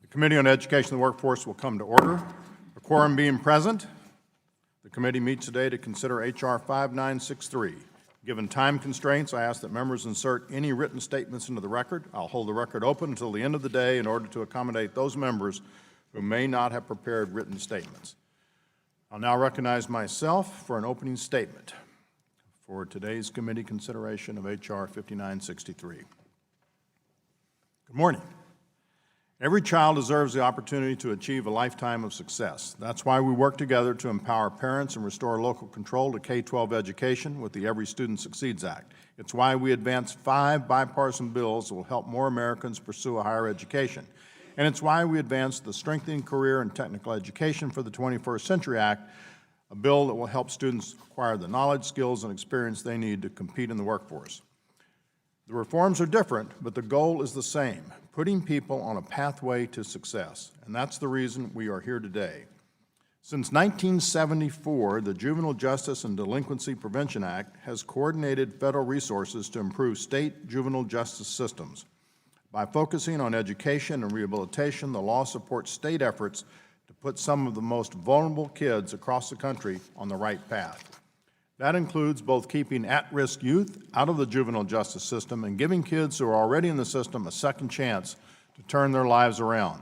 Committee on Education and the Workforce will come to order. A quorum being present, the committee meets today to consider H.R. 5963. Given time constraints, I ask that members insert any written statements into the record. I'll hold the record open until the end of the day in order to accommodate those members who may not have prepared written statements. I'll now recognize myself for an opening statement for today's committee consideration of H.R. 5963. Good morning. Every child deserves the opportunity to achieve a lifetime of success. That's why we work together to empower parents and restore local control to K-12 education with the Every Student Succeeds Act. It's why we advance 5 bipartisan bills that will help more Americans pursue a higher education. And it's why we advance the Strengthening Career and Technical Education for the 21st Century Act, a bill that will help students acquire the knowledge, skills, and experience they need to compete in the workforce. The reforms are different, but the goal is the same, putting people on a pathway to success. And that's the reason we are here today. Since 1974, the Juvenile Justice and Delinquency Prevention Act has coordinated federal resources to improve state juvenile justice systems. By focusing on education and rehabilitation, the law supports state efforts to put some of the most vulnerable kids across the country on the right path. That includes both keeping at-risk youth out of the juvenile justice system and giving kids who are already in the system a second chance to turn their lives around.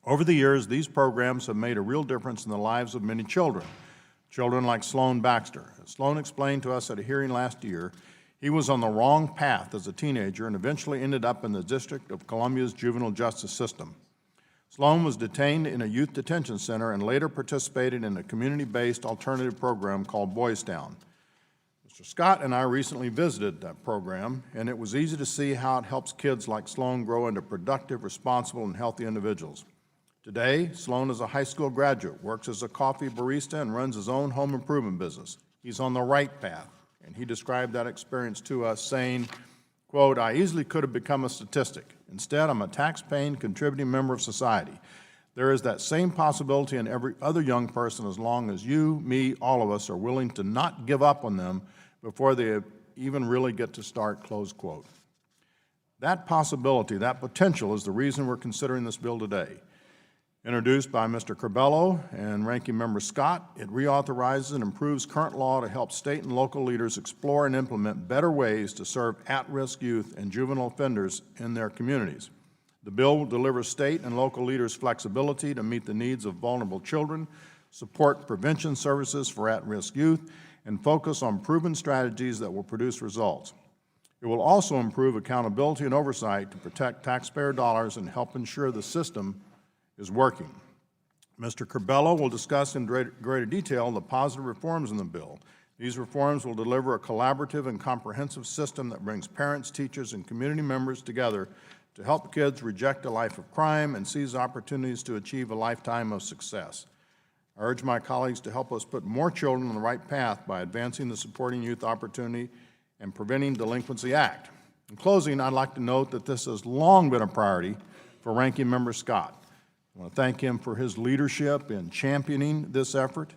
Over the years, these programs have made a real difference in the lives of many children. Children like Sloan Baxter. As Sloan explained to us at a hearing last year, he was on the wrong path as a teenager and eventually ended up in the District of Columbia's juvenile justice system. Sloan was detained in a youth detention center and later participated in a community-based alternative program called Boys Town. Mr. Scott and I recently visited that program, and it was easy to see how it helps kids like Sloan grow into productive, responsible, and healthy individuals. Today, Sloan is a high school graduate, works as a coffee barista, and runs his own home improvement business. He's on the right path, and he described that experience to us saying, quote, "I easily could have become a statistic. Instead, I'm a tax-paying, contributing member of society. There is that same possibility in every other young person as long as you, me, all of us are willing to not give up on them before they even really get to start," close quote. That possibility, that potential is the reason we're considering this bill today. Introduced by Mr. Curbelo and Ranking Member Scott, it reauthorizes and improves current law to help state and local leaders explore and implement better ways to serve at-risk youth and juvenile offenders in their communities. The bill will deliver state and local leaders flexibility to meet the needs of vulnerable children, support prevention services for at-risk youth, and focus on proven strategies that will produce results. It will also improve accountability and oversight to protect taxpayer dollars and help ensure the system is working. Mr. Curbelo will discuss in greater detail the positive reforms in the bill. These reforms will deliver a collaborative and comprehensive system that brings parents, teachers, and community members together to help kids reject a life of crime and seize opportunities to achieve a lifetime of success. I urge my colleagues to help us put more children on the right path by advancing the Supporting Youth Opportunity and Preventing Delinquency Act. In closing, I'd like to note that this has long been a priority for Ranking Member Scott. I want to thank him for his leadership in championing this effort,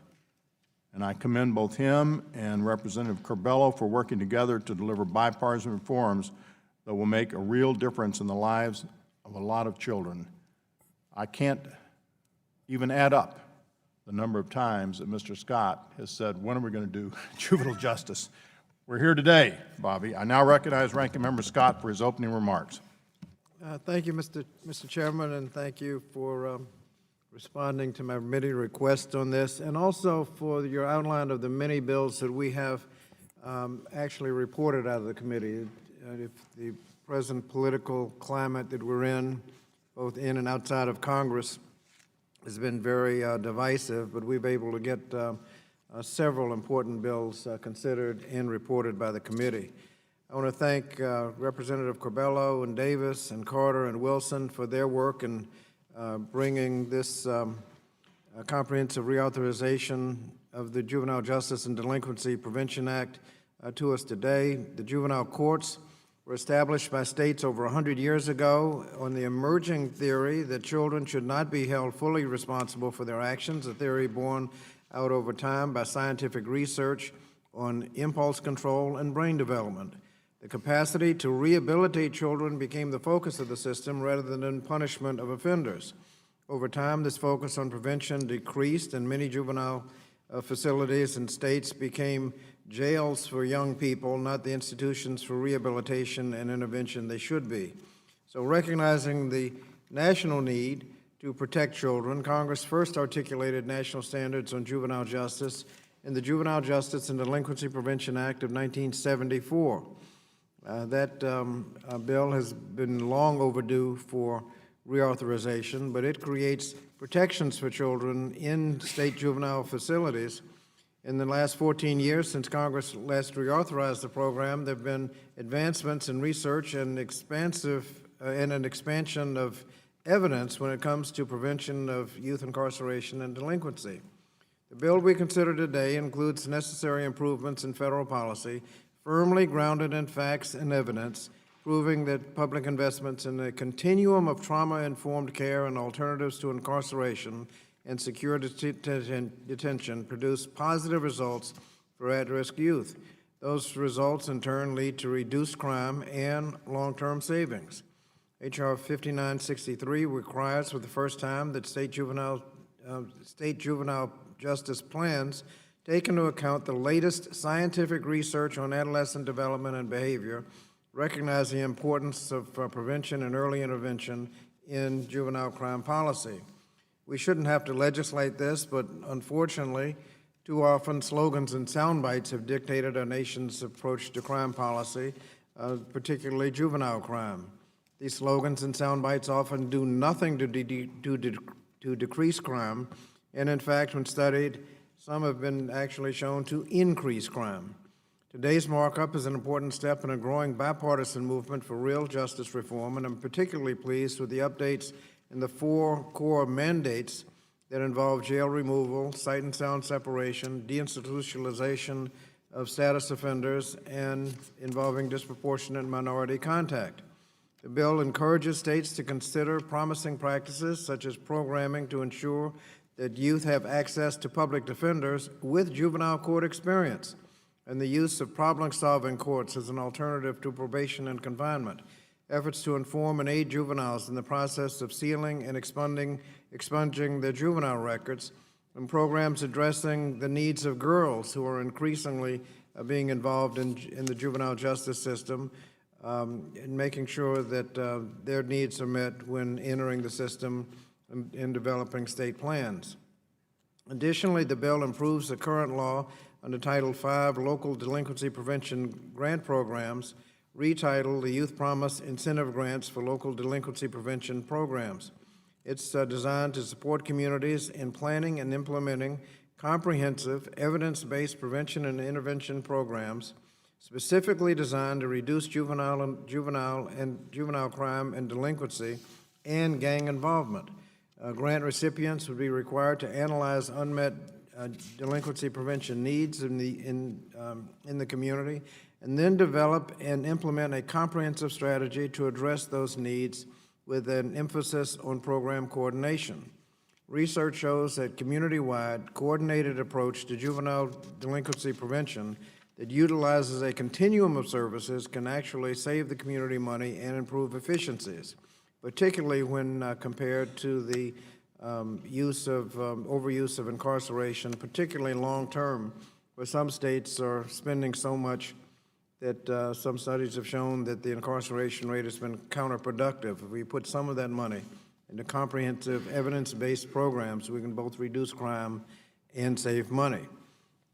and I commend both him and Representative Curbelo for working together to deliver bipartisan reforms that will make a real difference in the lives of a lot of children. I can't even add up the number of times that Mr. Scott has said, "When are we going to do juvenile justice?" We're here today, Bobby. I now recognize Ranking Member Scott for his opening remarks. Thank you, Mr. Chairman, and thank you for responding to my committee request on this, and also for your outline of the many bills that we have actually reported out of the committee. If the present political climate that we're in, both in and outside of Congress, has been very divisive, but we've been able to get several important bills considered and reported by the committee. I want to thank Representative Curbelo and Davis and Carter and Wilson for their work in bringing this comprehensive reauthorization of the Juvenile Justice and Delinquency Prevention Act to us today. The juvenile courts were established by states over 100 years ago on the emerging theory that children should not be held fully responsible for their actions, a theory born out over time by scientific research on impulse control and brain development. The capacity to rehabilitate children became the focus of the system rather than punishment of offenders. Over time, this focus on prevention decreased, and many juvenile facilities and states became jails for young people, not the institutions for rehabilitation and intervention they should be. So recognizing the national need to protect children, Congress first articulated national standards on juvenile justice in the Juvenile Justice and Delinquency Prevention Act of 1974. That bill has been long overdue for reauthorization, but it creates protections for children in state juvenile facilities. In the last 14 years since Congress last reauthorized the program, there have been advancements in research and an expansion of evidence when it comes to prevention of youth incarceration and delinquency. The bill we consider today includes necessary improvements in federal policy, firmly grounded in facts and evidence, proving that public investments in a continuum of trauma-informed care and alternatives to incarceration and secure detention produce positive results for at-risk youth. Those results, in turn, lead to reduced crime and long-term savings. H.R. 5963 requires for the first time that state juvenile justice plans take into account the latest scientific research on adolescent development and behavior, recognize the importance of prevention and early intervention in juvenile crime policy. We shouldn't have to legislate this, but unfortunately, too often slogans and sound bites have dictated our nation's approach to crime policy, particularly juvenile crime. These slogans and sound bites often do nothing to decrease crime, and in fact, when studied, some have been actually shown to increase crime. Today's markup is an important step in a growing bipartisan movement for real justice reform, and I'm particularly pleased with the updates in the 4 core mandates that involve jail removal, sight and sound separation, deinstitutionalization of status offenders, and involving disproportionate minority contact. The bill encourages states to consider promising practices such as programming to ensure that youth have access to public defenders with juvenile court experience, and the use of problem-solving courts as an alternative to probation and confinement, efforts to inform and aid juveniles in the process of sealing and expunging their juvenile records, and programs addressing the needs of girls who are increasingly being involved in the juvenile justice system, and making sure that their needs are met when entering the system and developing state plans. Additionally, the bill improves the current law under Title V Local Delinquency Prevention Grant Programs, retitled the Youth Promise Incentive Grants for Local Delinquency Prevention Programs. It's designed to support communities in planning and implementing comprehensive, evidence-based prevention and intervention programs specifically designed to reduce juvenile crime and delinquency and gang involvement. Grant recipients would be required to analyze unmet delinquency prevention needs in the community, and then develop and implement a comprehensive strategy to address those needs with an emphasis on program coordination. Research shows that community-wide coordinated approach to juvenile delinquency prevention that utilizes a continuum of services can actually save the community money and improve efficiencies, particularly when compared to the overuse of incarceration, particularly long-term, where some states are spending so much that some studies have shown that the incarceration rate has been counterproductive. If we put some of that money into comprehensive evidence-based programs, we can both reduce crime and save money.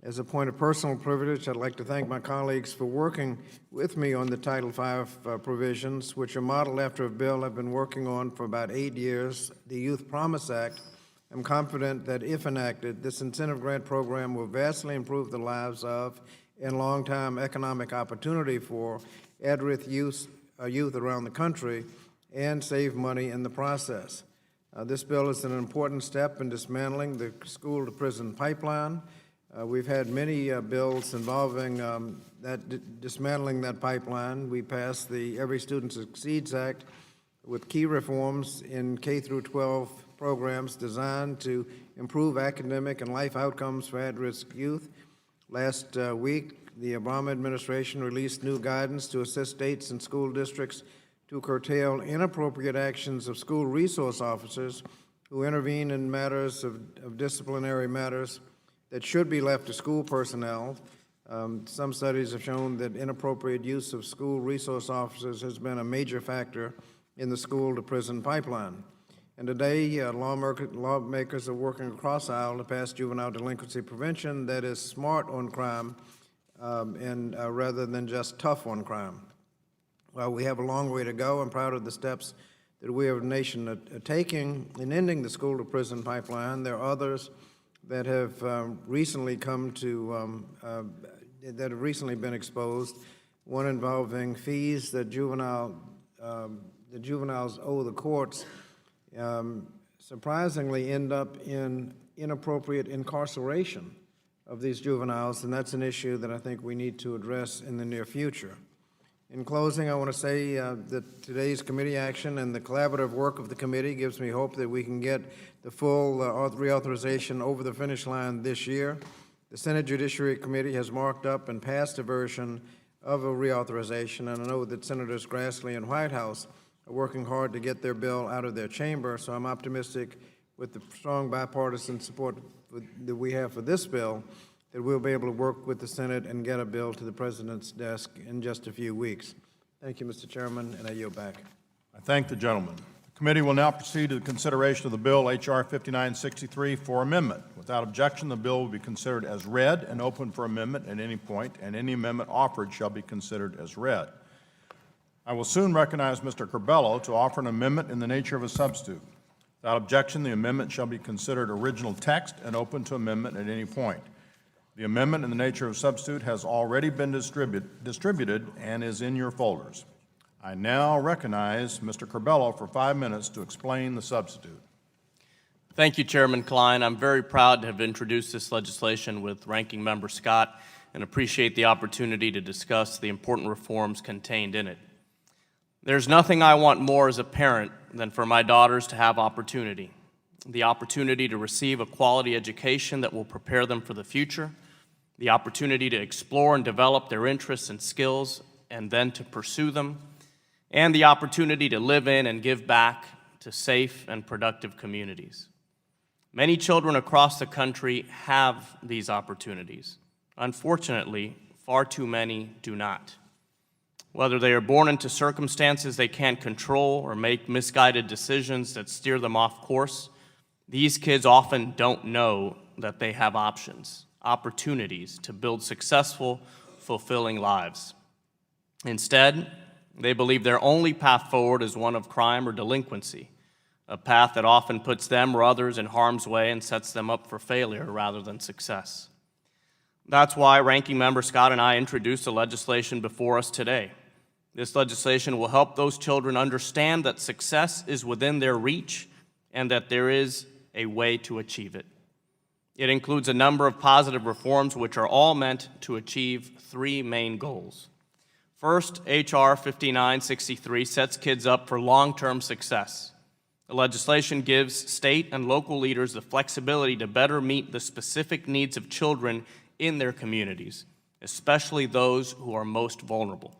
As a point of personal privilege, I'd like to thank my colleagues for working with me on the Title V provisions, which are modeled after a bill I've been working on for about 8 years, the Youth Promise Act. I'm confident that if enacted, this incentive grant program will vastly improve the lives of and long-time economic opportunity for at-risk youth around the country and save money in the process. This bill is an important step in dismantling the school-to-prison pipeline. We've had many bills involving dismantling that pipeline. We passed the Every Student Succeeds Act with key reforms in K-12 programs designed to improve academic and life outcomes for at-risk youth. Last week, the Obama administration released new guidance to assist states and school districts to curtail inappropriate actions of school resource officers who intervene in matters of disciplinary matters that should be left to school personnel. Some studies have shown that inappropriate use of school resource officers has been a major factor in the school-to-prison pipeline. And today, lawmakers are working across the aisle to pass juvenile delinquency prevention that is smart on crime rather than just tough on crime. While we have a long way to go, I'm proud of the steps that we as a nation are taking in ending the school-to-prison pipeline. There are others that have recently been exposed. One involving fees that juveniles owe the courts surprisingly end up in inappropriate incarceration of these juveniles, and that's an issue that I think we need to address in the near future. In closing, I want to say that today's committee action and the collaborative work of the committee gives me hope that we can get the full reauthorization over the finish line this year. The Senate Judiciary Committee has marked up and passed a version of a reauthorization, and I know that Senators Grassley and Whitehouse are working hard to get their bill out of their chamber, so I'm optimistic with the strong bipartisan support that we have for this bill that we'll be able to work with the Senate and get a bill to the President's desk in just a few weeks. Thank you, Mr. Chairman, and I yield back. I thank the gentleman. The committee will now proceed to the consideration of the bill, H.R. 5963, for amendment. Without objection, the bill will be considered as read and open for amendment at any point, and any amendment offered shall be considered as read. I will soon recognize Mr. Corbello to offer an amendment in the nature of a substitute. Without objection, the amendment shall be considered original text and open to amendment at any point. The amendment in the nature of substitute has already been distributed and is in your folders. I now recognize Mr. Corbello for 5 minutes to explain the substitute. Thank you, Chairman Klein. I'm very proud to have introduced this legislation with Ranking Member Scott and appreciate the opportunity to discuss the important reforms contained in it. There's nothing I want more as a parent than for my daughters to have opportunity. The opportunity to receive a quality education that will prepare them for the future, the opportunity to explore and develop their interests and skills and then to pursue them, and the opportunity to live in and give back to safe and productive communities. Many children across the country have these opportunities. Unfortunately, far too many do not. Whether they are born into circumstances they can't control or make misguided decisions that steer them off course, these kids often don't know that they have opportunities to build successful, fulfilling lives. Instead, they believe their only path forward is one of crime or delinquency, a path that often puts them or others in harm's way and sets them up for failure rather than success. That's why Ranking Member Scott and I introduced the legislation before us today. This legislation will help those children understand that success is within their reach and that there is a way to achieve it. It includes a number of positive reforms which are all meant to achieve three main goals. First, H.R. 5963 sets kids up for long-term success. The legislation gives state and local leaders the flexibility to better meet the specific needs of children in their communities, especially those who are most vulnerable.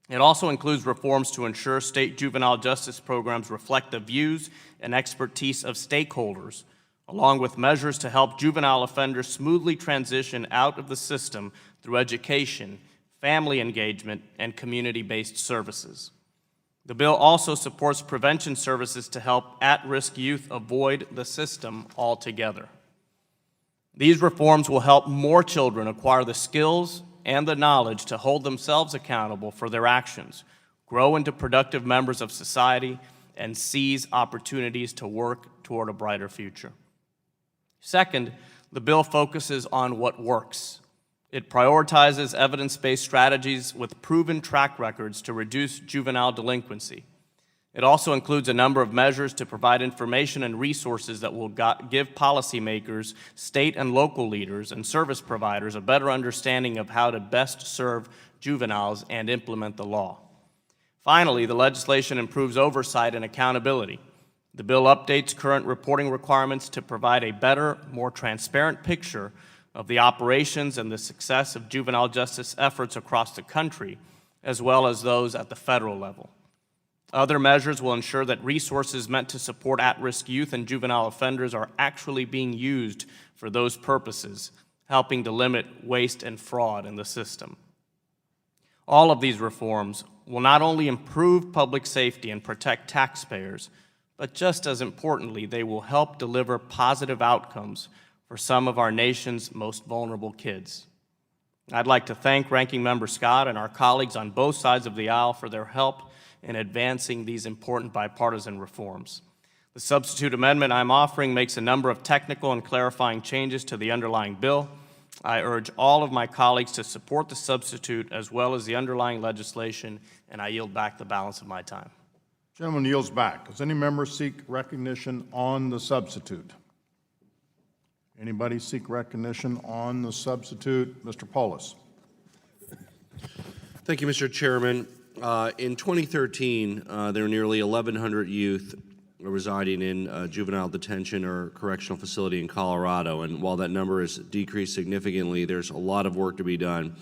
It also includes reforms to ensure state juvenile justice programs reflect the views and expertise of stakeholders, along with measures to help juvenile offenders smoothly transition out of the system through education, family engagement, and community-based services. The bill also supports prevention services to help at-risk youth avoid the system altogether. These reforms will help more children acquire the skills and the knowledge to hold themselves accountable for their actions, grow into productive members of society, and seize opportunities to work toward a brighter future. Second, the bill focuses on what works. It prioritizes evidence-based strategies with proven track records to reduce juvenile delinquency. It also includes a number of measures to provide information and resources that will give policymakers, state and local leaders, and service providers a better understanding of how to best serve juveniles and implement the law. Finally, the legislation improves oversight and accountability. The bill updates current reporting requirements to provide a better, more transparent picture of the operations and the success of juvenile justice efforts across the country, as well as those at the federal level. Other measures will ensure that resources meant to support at-risk youth and juvenile offenders are actually being used for those purposes, helping to limit waste and fraud in the system. All of these reforms will not only improve public safety and protect taxpayers, but just as importantly, they will help deliver positive outcomes for some of our nation's most vulnerable kids. I'd like to thank Ranking Member Scott and our colleagues on both sides of the aisle for their help in advancing these important bipartisan reforms. The substitute amendment I'm offering makes a number of technical and clarifying changes to the underlying bill. I urge all of my colleagues to support the substitute as well as the underlying legislation, and I yield back the balance of my time. Gentleman yields back. Does any member seek recognition on the substitute? Anybody seek recognition on the substitute? Mr. Paulus. Thank you, Mr. Chairman. In 2013, there were nearly 1,100 youth residing in juvenile detention or correctional facility in Colorado, and while that number has decreased significantly, there's a lot of work to be done.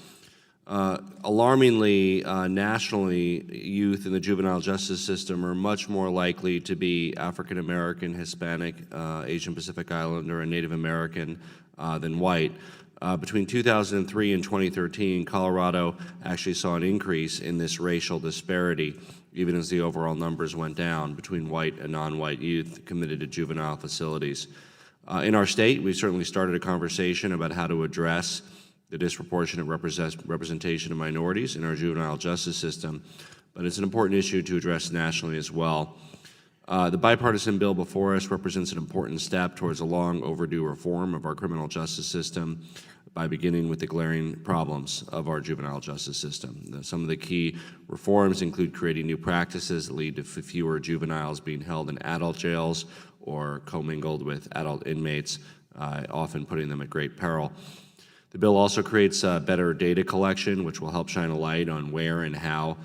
Alarmingly, nationally, youth in the juvenile justice system are much more likely to be African American, Hispanic, Asian Pacific Islander, and Native American than white. Between 2003 and 2013, Colorado actually saw an increase in this racial disparity, even as the overall numbers went down between white and non-white youth committed to juvenile facilities. In our state, we certainly started a conversation about how to address the disproportionate representation of minorities in our juvenile justice system, but it's an important issue to address nationally as well. The bipartisan bill before us represents an important step towards a long overdue reform of our criminal justice system by beginning with the glaring problems of our juvenile justice system. Some of the key reforms include creating new practices that lead to fewer juveniles being held in adult jails or commingled with adult inmates, often putting them at great peril. The bill also creates better data collection, which will help shine a light on where and how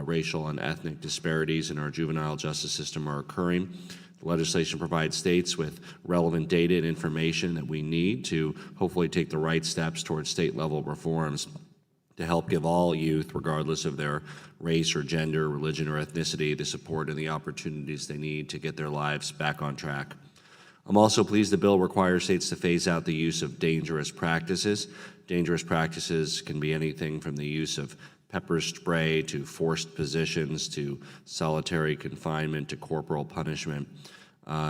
racial and ethnic disparities in our juvenile justice system are occurring. The legislation provides states with relevant data and information that we need to hopefully take the right steps towards state-level reforms to help give all youth, regardless of their race or gender, religion or ethnicity, the support and the opportunities they need to get their lives back on track. I'm also pleased the bill requires states to phase out the use of dangerous practices. Dangerous practices can be anything from the use of pepper spray to forced positions to solitary confinement to corporal punishment.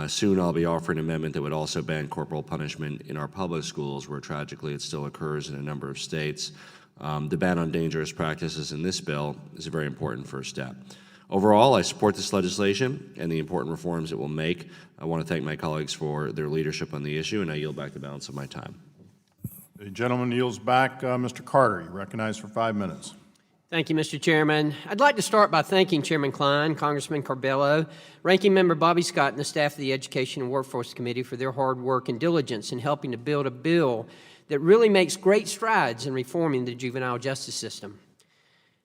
Soon I'll be offering an amendment that would also ban corporal punishment in our public schools, where tragically it still occurs in a number of states. The ban on dangerous practices in this bill is a very important first step. Overall, I support this legislation and the important reforms it will make. I want to thank my colleagues for their leadership on the issue, and I yield back the balance of my time. The gentleman yields back. Mr. Carter, you recognized for 5 minutes. Thank you, Mr. Chairman. I'd like to start by thanking Chairman Klein, Congressman Carbello, Ranking Member Bobby Scott, and the staff of the Education and Workforce Committee for their hard work and diligence in helping to build a bill that really makes great strides in reforming the juvenile justice system.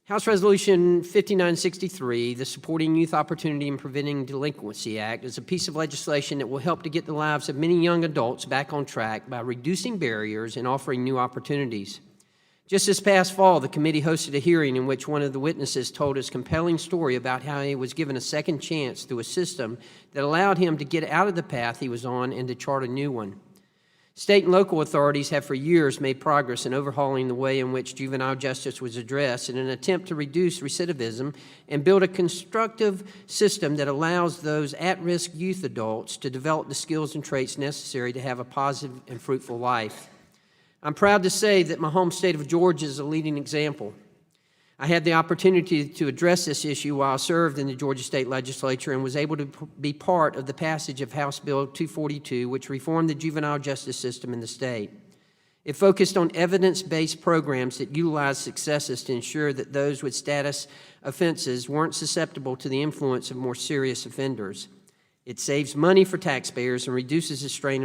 House Resolution 5963, the Supporting Youth Opportunity and Preventing Delinquency Act, is a piece of legislation that will help to get the lives of many young adults back on track by reducing barriers and offering new opportunities. Just this past fall, the committee hosted a hearing in which one of the witnesses told his compelling story about how he was given a second chance through a system that allowed him to get out of the path he was on and to chart a new one. State and local authorities have for years made progress in overhauling the way in which juvenile justice was addressed in an attempt to reduce recidivism and build a constructive system that allows those at-risk youth adults to develop the skills and traits necessary to have a positive and fruitful life. I'm proud to say that my home state of Georgia is a leading example. I had the opportunity to address this issue while I served in the Georgia State Legislature and was able to be part of the passage of House Bill 242, which reformed the juvenile justice system in the state. It focused on evidence-based programs that utilized successes to ensure that those with status offenses weren't susceptible to the influence of more serious offenders. It saves money for taxpayers and reduces the strain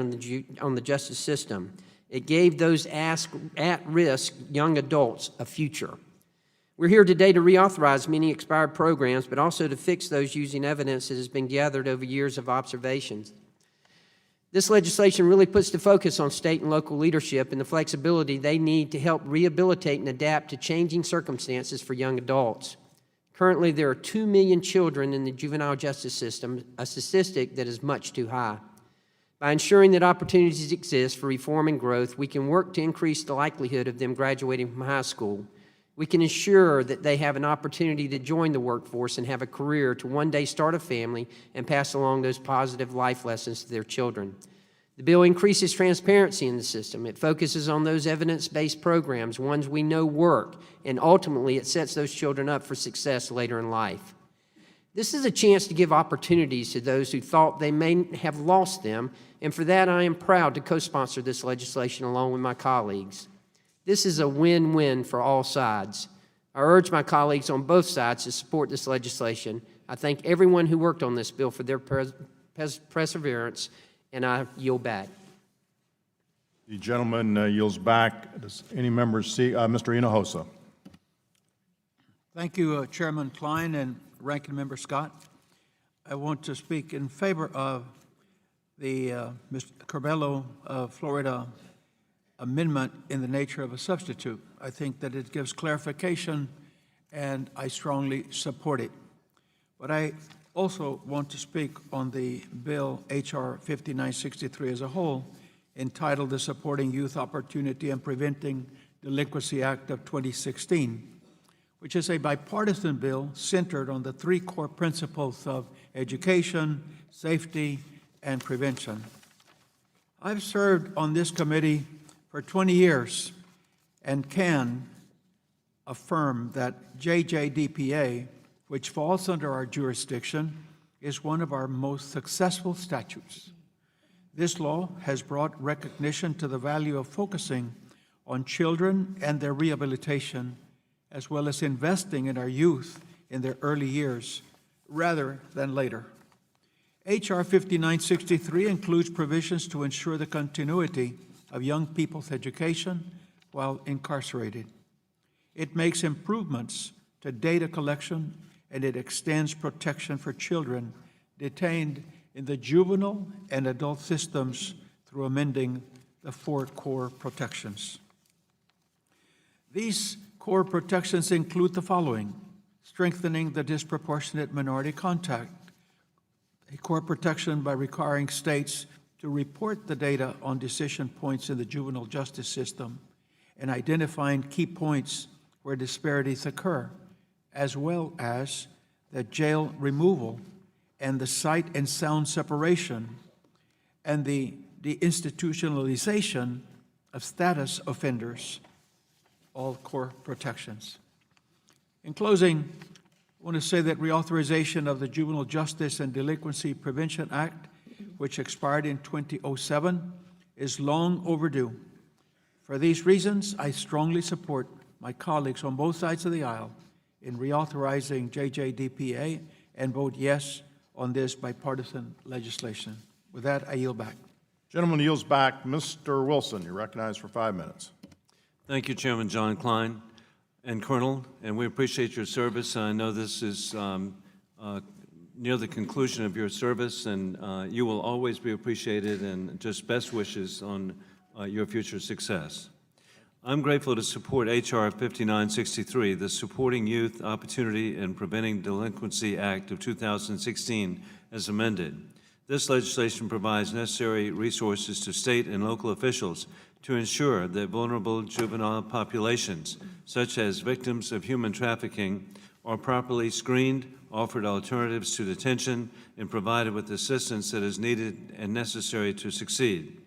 on the justice system. It gave those at-risk young adults a future. We're here today to reauthorize many expired programs, but also to fix those using evidence that has been gathered over years of observations. This legislation really puts the focus on state and local leadership and the flexibility they need to help rehabilitate and adapt to changing circumstances for young adults. Currently, there are 2 million children in the juvenile justice system, a statistic that is much too high. By ensuring that opportunities exist for reform and growth, we can work to increase the likelihood of them graduating from high school. We can ensure that they have an opportunity to join the workforce and have a career to one day start a family and pass along those positive life lessons to their children. The bill increases transparency in the system. It focuses on those evidence-based programs, ones we know work, and ultimately it sets those children up for success later in life. This is a chance to give opportunities to those who thought they may have lost them, and for that I am proud to co-sponsor this legislation along with my colleagues. This is a win-win for all sides. I urge my colleagues on both sides to support this legislation. I thank everyone who worked on this bill for their perseverance, and I yield back. The gentleman yields back. Does any member see Mr. Hinojosa? Thank you, Chairman Klein and Ranking Member Scott. I want to speak in favor of the Mr. Corbello of Florida amendment in the nature of a substitute. I think that it gives clarification, and I strongly support it. But I also want to speak on the bill H.R. 5963 as a whole, entitled the Supporting Youth Opportunity and Preventing Delinquency Act of 2016, which is a bipartisan bill centered on the 3 core principles of education, safety, and prevention. I've served on this committee for 20 years and can affirm that JJDPA, which falls under our jurisdiction, is one of our most successful statutes. This law has brought recognition to the value of focusing on children and their rehabilitation, as well as investing in our youth in their early years rather than later. H.R. 5963 includes provisions to ensure the continuity of young people's education while incarcerated. It makes improvements to data collection, and it extends protection for children detained in the juvenile and adult systems through amending the 4 core protections. These core protections include the following: strengthening the disproportionate minority contact, a core protection by requiring states to report the data on decision points in the juvenile justice system and identifying key points where disparities occur, as well as the jail removal and the sight and sound separation and the deinstitutionalization of status offenders, all core protections. In closing, I want to say that reauthorization of the Juvenile Justice and Delinquency Prevention Act, which expired in 2007, is long overdue. For these reasons, I strongly support my colleagues on both sides of the aisle in reauthorizing JJDPA and vote yes on this bipartisan legislation. With that, I yield back. Gentleman yields back. Mr. Wilson, you're recognized for 5 minutes. Thank you, Chairman John Klein and Colonel, and we appreciate your service. I know this is near the conclusion of your service, and you will always be appreciated, and just best wishes on your future success. I'm grateful to support H.R. 5963, the Supporting Youth Opportunity and Preventing Delinquency Act of 2016, as amended. This legislation provides necessary resources to state and local officials to ensure that vulnerable juvenile populations, such as victims of human trafficking, are properly screened, offered alternatives to detention, and provided with assistance that is needed and necessary to succeed.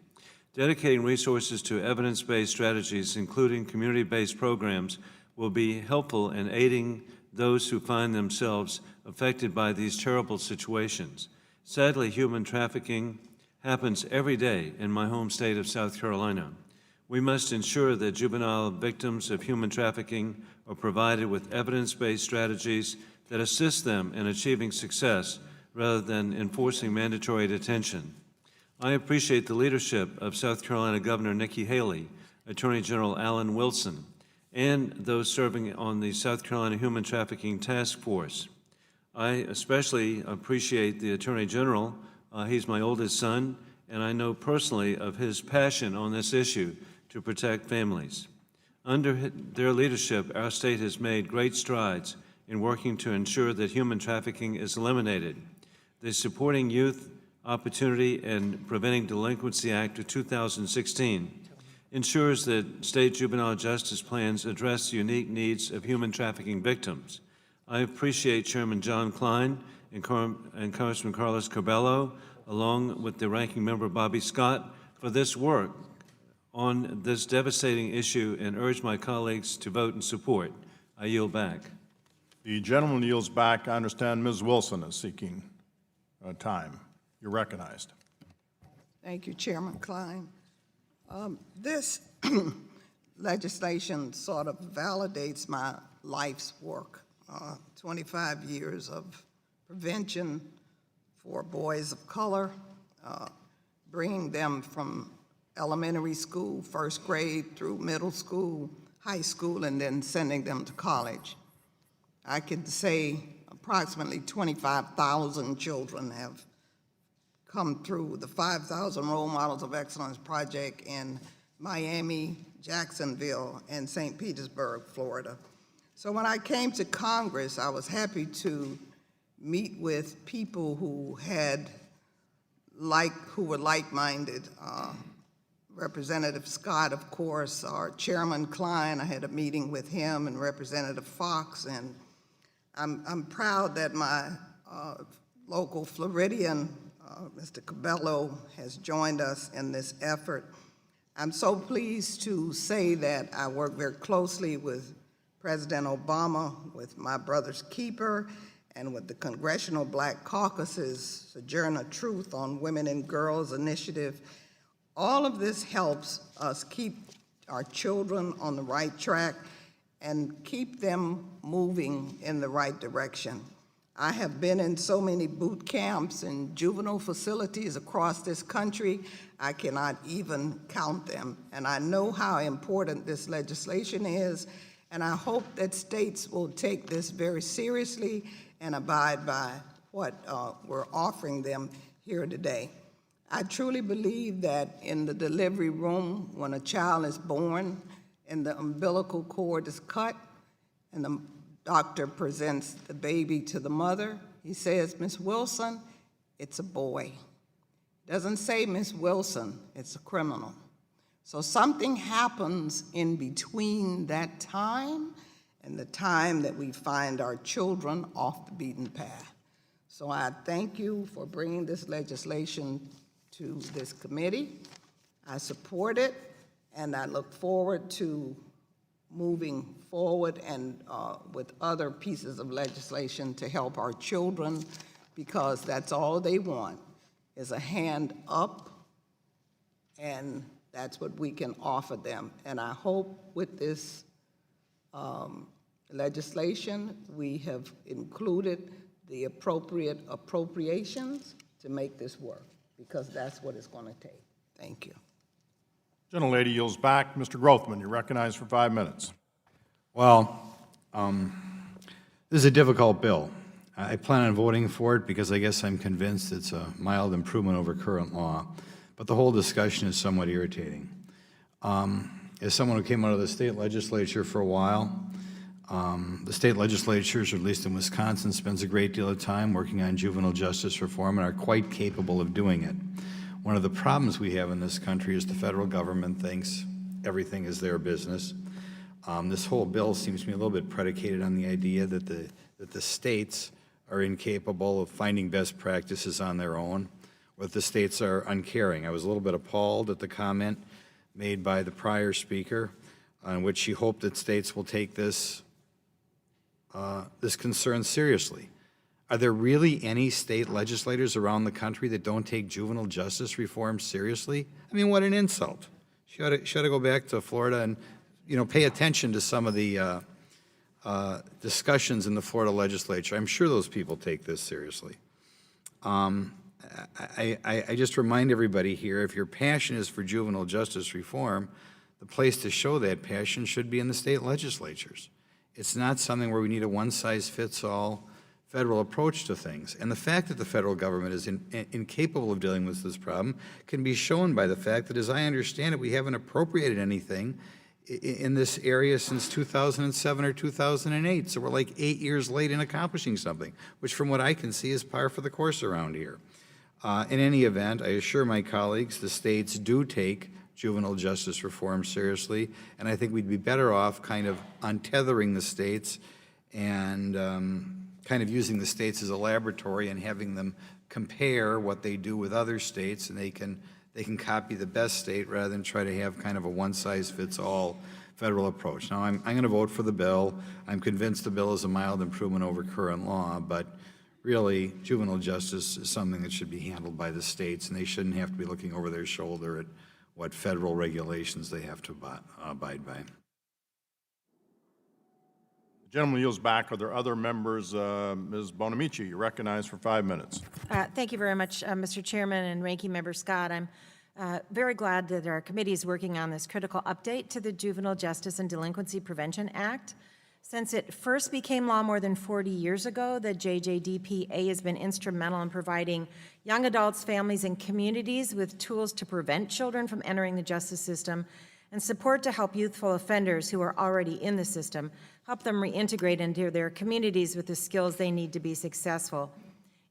Dedicating resources to evidence-based strategies, including community-based programs, will be helpful in aiding those who find themselves affected by these terrible situations. Sadly, human trafficking happens every day in my home state of South Carolina. We must ensure that juvenile victims of human trafficking are provided with evidence-based strategies that assist them in achieving success rather than enforcing mandatory detention. I appreciate the leadership of South Carolina Governor Nikki Haley, Attorney General Alan Wilson, and those serving on the South Carolina Human Trafficking Task Force. I especially appreciate the Attorney General. He's my oldest son, and I know personally of his passion on this issue to protect families. Under their leadership, our state has made great strides in working to ensure that human trafficking is eliminated. The Supporting Youth Opportunity and Preventing Delinquency Act of 2016 ensures that state juvenile justice plans address the unique needs of human trafficking victims. I appreciate Chairman John Klein and Congressman Carlos Curbelo, along with the Ranking Member Bobby Scott, for this work on this devastating issue and urge my colleagues to vote in support. I yield back. The gentleman yields back. I understand Ms. Wilson is seeking time. You're recognized. Thank you, Chairman Klein. This legislation sort of validates my life's work, 25 years of prevention for boys of color, bringing them from elementary school, first grade, through middle school, high school, and then sending them to college. I can say approximately 25,000 children have come through the 5,000 Role Models of Excellence project in Miami, Jacksonville, and St. Petersburg, Florida. So when I came to Congress, I was happy to meet with people who were like-minded. Representative Scott, of course, our Chairman Klein, I had a meeting with him, and Representative Fox, and I'm proud that my local Floridian, Mr. Curbelo, has joined us in this effort. I'm so pleased to say that I work very closely with President Obama, with my brother's keeper, and with the Congressional Black Caucus's Sojourner Truth on Women and Girls Initiative. All of this helps us keep our children on the right track and keep them moving in the right direction. I have been in so many boot camps and juvenile facilities across this country, I cannot even count them. And I know how important this legislation is, and I hope that states will take this very seriously and abide by what we're offering them here today. I truly believe that in the delivery room, when a child is born and the umbilical cord is cut and the doctor presents the baby to the mother, he says, "Miss Wilson, it's a boy." Doesn't say, "Miss Wilson, it's a criminal." So something happens in between that time and the time that we find our children off the beaten path. So I thank you for bringing this legislation to this committee. I support it, and I look forward to moving forward and with other pieces of legislation to help our children, because that's all they want, is a hand up, and that's what we can offer them. And I hope with this legislation, we have included the appropriate appropriations to make this work, because that's what it's going to take. Thank you. Gentlelady yields back. Mr. Grothman, you're recognized for 5 minutes. Well, this is a difficult bill. I plan on voting for it because I guess I'm convinced it's a mild improvement over current law, but the whole discussion is somewhat irritating. As someone who came out of the state legislature for a while, the state legislatures, or at least in Wisconsin, spends a great deal of time working on juvenile justice reform and are quite capable of doing it. One of the problems we have in this country is the federal government thinks everything is their business. This whole bill seems to me a little bit predicated on the idea that the states are incapable of finding best practices on their own, or that the states are uncaring. I was a little bit appalled at the comment made by the prior speaker, on which she hoped that states will take this concern seriously. Are there really any state legislators around the country that don't take juvenile justice reform seriously? I mean, what an insult. She ought to go back to Florida and, pay attention to some of the discussions in the Florida legislature. I'm sure those people take this seriously. I just remind everybody here, if your passion is for juvenile justice reform, the place to show that passion should be in the state legislatures. It's not something where we need a one-size-fits-all federal approach to things. And the fact that the federal government is incapable of dealing with this problem can be shown by the fact that, as I understand it, we haven't appropriated anything in this area since 2007 or 2008. So we're like 8 years late in accomplishing something, which from what I can see is par for the course around here. In any event, I assure my colleagues the states do take juvenile justice reform seriously, and I think we'd be better off kind of untethering the states and kind of using the states as a laboratory and having them compare what they do with other states, and they can copy the best state rather than try to have kind of a one-size-fits-all federal approach. Now, I'm going to vote for the bill. I'm convinced the bill is a mild improvement over current law, but really, juvenile justice is something that should be handled by the states, and they shouldn't have to be looking over their shoulder at what federal regulations they have to abide by. The gentleman yields back. Are there other members? Ms. Bonamici, you're recognized for 5 minutes. Thank you very much, Mr. Chairman and Ranking Member Scott. I'm very glad that our committee is working on this critical update to the Juvenile Justice and Delinquency Prevention Act. Since it first became law more than 40 years ago, the JJDPA has been instrumental in providing young adults, families, and communities with tools to prevent children from entering the justice system and support to help youthful offenders who are already in the system, help them reintegrate into their communities with the skills they need to be successful.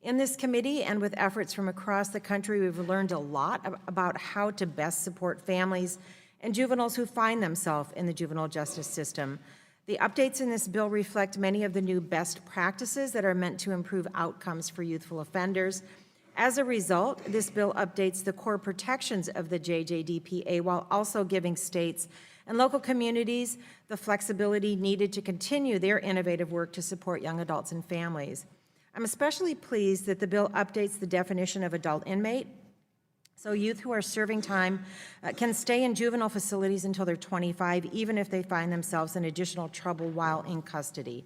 In this committee and with efforts from across the country, we've learned a lot about how to best support families and juveniles who find themselves in the juvenile justice system. The updates in this bill reflect many of the new best practices that are meant to improve outcomes for youthful offenders. As a result, this bill updates the core protections of the JJDPA while also giving states and local communities the flexibility needed to continue their innovative work to support young adults and families. I'm especially pleased that the bill updates the definition of adult inmate, so youth who are serving time can stay in juvenile facilities until they're 25, even if they find themselves in additional trouble while in custody.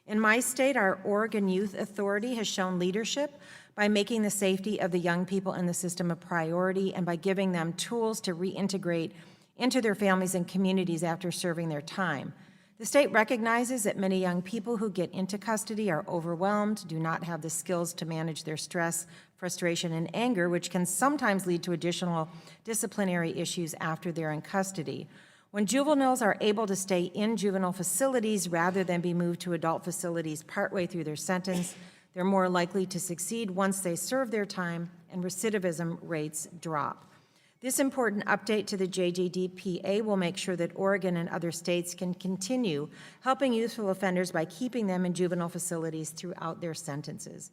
In my state, our Oregon Youth Authority has shown leadership by making the safety of the young people in the system a priority and by giving them tools to reintegrate into their families and communities after serving their time. The state recognizes that many young people who get into custody are overwhelmed, do not have the skills to manage their stress, frustration, and anger, which can sometimes lead to additional disciplinary issues after they're in custody. When juveniles are able to stay in juvenile facilities rather than be moved to adult facilities partway through their sentence, they're more likely to succeed once they serve their time, and recidivism rates drop. This important update to the JJDPA will make sure that Oregon and other states can continue helping youthful offenders by keeping them in juvenile facilities throughout their sentences.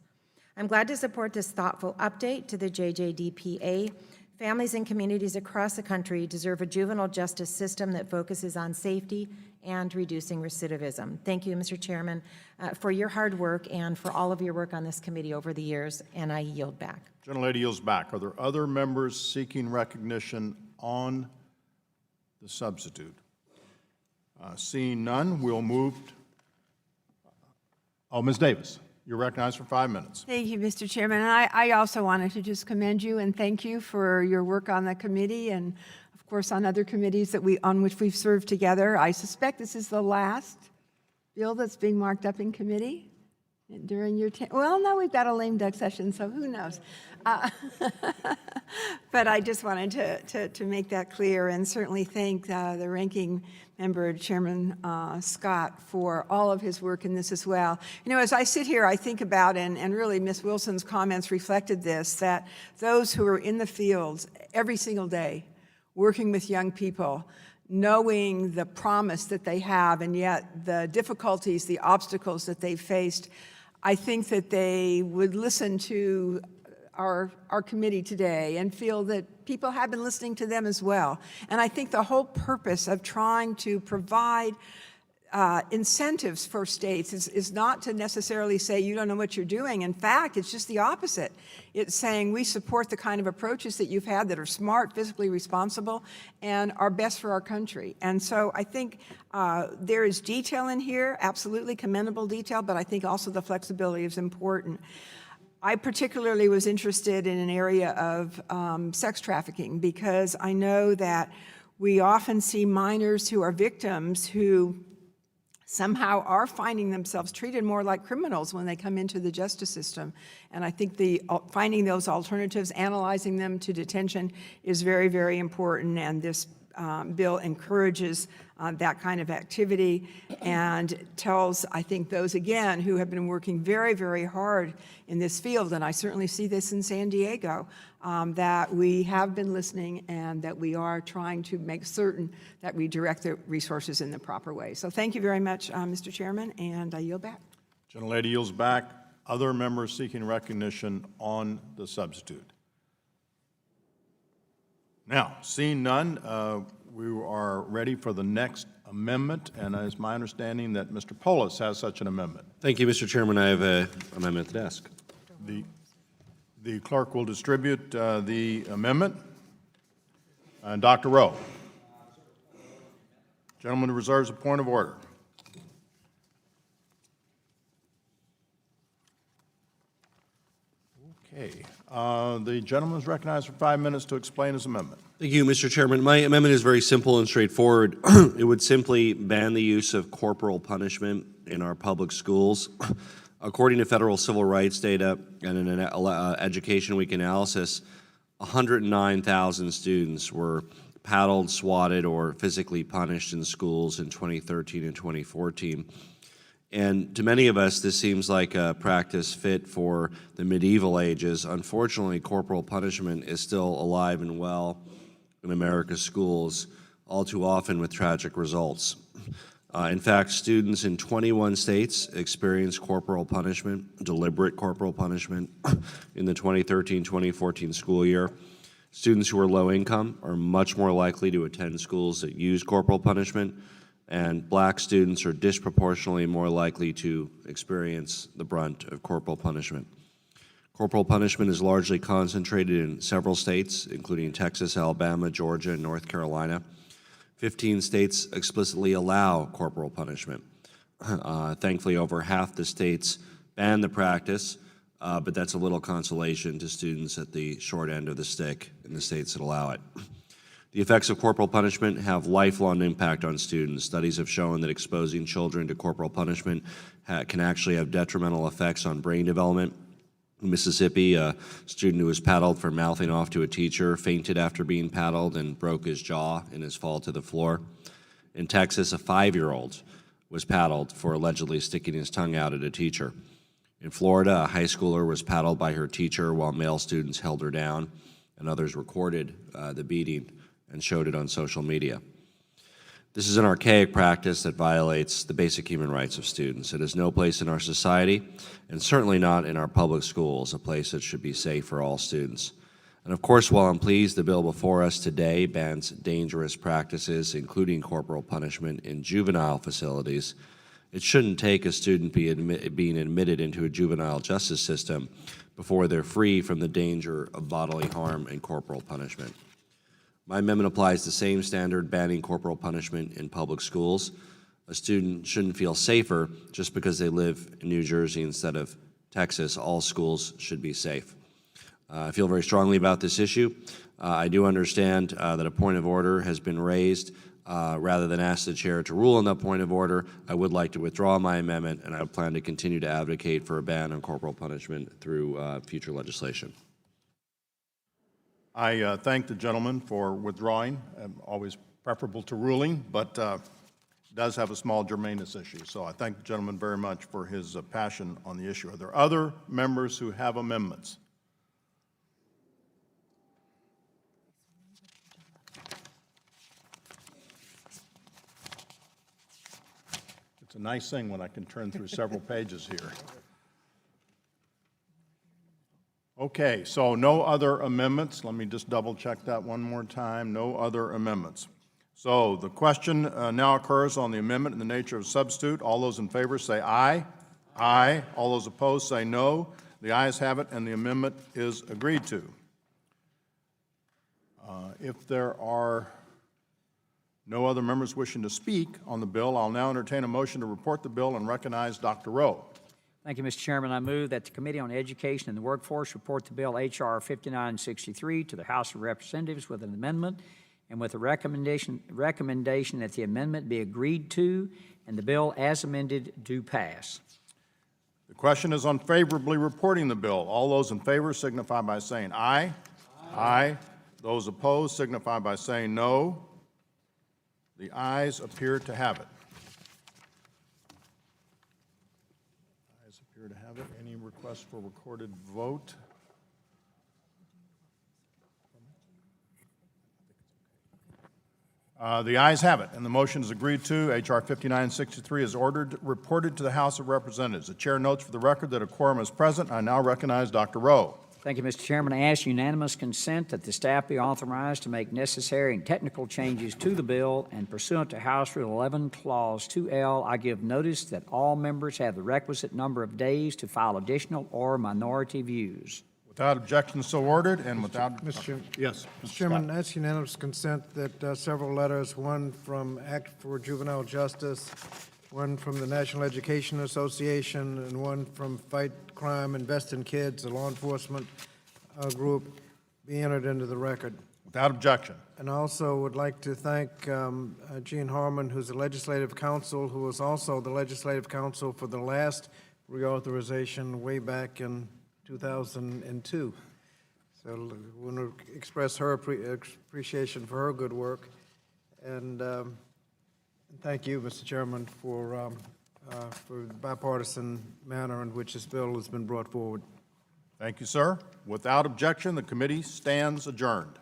I'm glad to support this thoughtful update to the JJDPA. Families and communities across the country deserve a juvenile justice system that focuses on safety and reducing recidivism. Thank you, Mr. Chairman, for your hard work and for all of your work on this committee over the years, and I yield back. Gentlelady yields back. Are there other members seeking recognition on the substitute? Seeing none, we'll move. Ms. Davis, you're recognized for 5 minutes. Thank you, Mr. Chairman. And I also wanted to just commend you and thank you for your work on the committee and, of course, on other committees on which we've served together. I suspect this is the last bill that's being marked up in committee during your well, no, we've got a lame duck session, so who knows? But I just wanted to make that clear and certainly thank the ranking member, Chairman Scott, for all of his work in this as well. You know, as I sit here, I think about, and really Ms. Wilson's comments reflected this, that those who are in the fields every single day working with young people, knowing the promise that they have and yet the difficulties, the obstacles that they've faced, I think that they would listen to our committee today and feel that people have been listening to them as well. And I think the whole purpose of trying to provide incentives for states is not to necessarily say you don't know what you're doing. In fact, it's just the opposite. It's saying we support the kind of approaches that you've had that are smart, fiscally responsible, and are best for our country. And so I think there is detail in here, absolutely commendable detail, but I think also the flexibility is important. I particularly was interested in an area of sex trafficking because I know that we often see minors who are victims who somehow are finding themselves treated more like criminals when they come into the justice system. And I think finding those alternatives, analyzing them to detention is very, very important, and this bill encourages that kind of activity and tells, I think, those, again, who have been working very, very hard in this field, and I certainly see this in San Diego, that we have been listening and that we are trying to make certain that we direct the resources in the proper way. So thank you very much, Mr. Chairman, and I yield back. Gentlelady yields back. Other members seeking recognition on the substitute. Now, seeing none, we are ready for the next amendment, and it's my understanding that Mr. Polis has such an amendment. Thank you, Mr. Chairman. I have an amendment at the desk. The clerk will distribute the amendment. Dr. Rowe. Gentleman who reserves a point of order. Okay. The gentleman is recognized for 5 minutes to explain his amendment. Thank you, Mr. Chairman. My amendment is very simple and straightforward. It would simply ban the use of corporal punishment in our public schools. According to federal civil rights data and an Education Week analysis, 109,000 students were paddled, swatted, or physically punished in schools in 2013 and 2014. And to many of us, this seems like a practice fit for the medieval ages. Unfortunately, corporal punishment is still alive and well in America's schools, all too often with tragic results. In fact, students in 21 states experienced corporal punishment, deliberate corporal punishment, in the 2013-2014 school year. Students who are low income are much more likely to attend schools that use corporal punishment, and black students are disproportionately more likely to experience the brunt of corporal punishment. Corporal punishment is largely concentrated in several states, including Texas, Alabama, Georgia, and North Carolina. 15 states explicitly allow corporal punishment. Thankfully, over half the states ban the practice, but that's a little consolation to students at the short end of the stick in the states that allow it. The effects of corporal punishment have lifelong impact on students. Studies have shown that exposing children to corporal punishment can actually have detrimental effects on brain development. In Mississippi, a student who was paddled for mouthing off to a teacher fainted after being paddled and broke his jaw in his fall to the floor. In Texas, a 5-year-old was paddled for allegedly sticking his tongue out at a teacher. In Florida, a high schooler was paddled by her teacher while male students held her down, and others recorded the beating and showed it on social media. This is an archaic practice that violates the basic human rights of students. It has no place in our society, and certainly not in our public schools, a place that should be safe for all students. And of course, while I'm pleased the bill before us today bans dangerous practices, including corporal punishment in juvenile facilities, it shouldn't take a student being admitted into a juvenile justice system before they're free from the danger of bodily harm and corporal punishment. My amendment applies the same standard banning corporal punishment in public schools. A student shouldn't feel safer just because they live in New Jersey instead of Texas. All schools should be safe. I feel very strongly about this issue. I do understand that a point of order has been raised. Rather than ask the chair to rule on that point of order, I would like to withdraw my amendment, and I plan to continue to advocate for a ban on corporal punishment through future legislation. I thank the gentleman for withdrawing. Always preferable to ruling, but does have a small germaneness issue. So I thank the gentleman very much for his passion on the issue. Are there other members who have amendments? It's a nice thing when I can turn through several pages here. Okay, so no other amendments. Let me just double check that one more time. No other amendments. So the question now occurs on the amendment in the nature of substitute. All those in favor say aye. Aye. All those opposed say no. The ayes have it, and the amendment is agreed to. If there are no other members wishing to speak on the bill, I'll now entertain a motion to report the bill and recognize Dr. Rowe. Thank you, Mr. Chairman. I move that the Committee on Education and the Workforce report the bill H.R. 5963 to the House of Representatives with an amendment and with a recommendation that the amendment be agreed to and the bill as amended do pass. The question is on favorably reporting the bill. All those in favor signify by saying aye. Aye. Those opposed signify by saying no. The ayes appear to have it. Ayes appear to have it. Any requests for recorded vote? The ayes have it, and the motion is agreed to. H.R. 5963 is reported to the House of Representatives. The chair notes for the record that a quorum is present. I now recognize Dr. Rowe. Thank you, Mr. Chairman. I ask unanimous consent that the staff be authorized to make necessary and technical changes to the bill, and pursuant to House Rule 11, Clause 2L, I give notice that all members have the requisite number of days to file additional or minority views. Without objection, so ordered, and without... Yes, Mr. Chairman, that's unanimous consent that several letters, one from Act for Juvenile Justice, one from the National Education Association, and one from Fight Crime, Invest in Kids, a law enforcement group, be entered into the record. Without objection. And I also would like to thank Gene Harmon, who's the legislative counsel, who was also the legislative counsel for the last reauthorization way back in 2002. So I want to express her appreciation for her good work. And thank you, Mr. Chairman, for the bipartisan manner in which this bill has been brought forward. Thank you, sir. Without objection, the committee stands adjourned.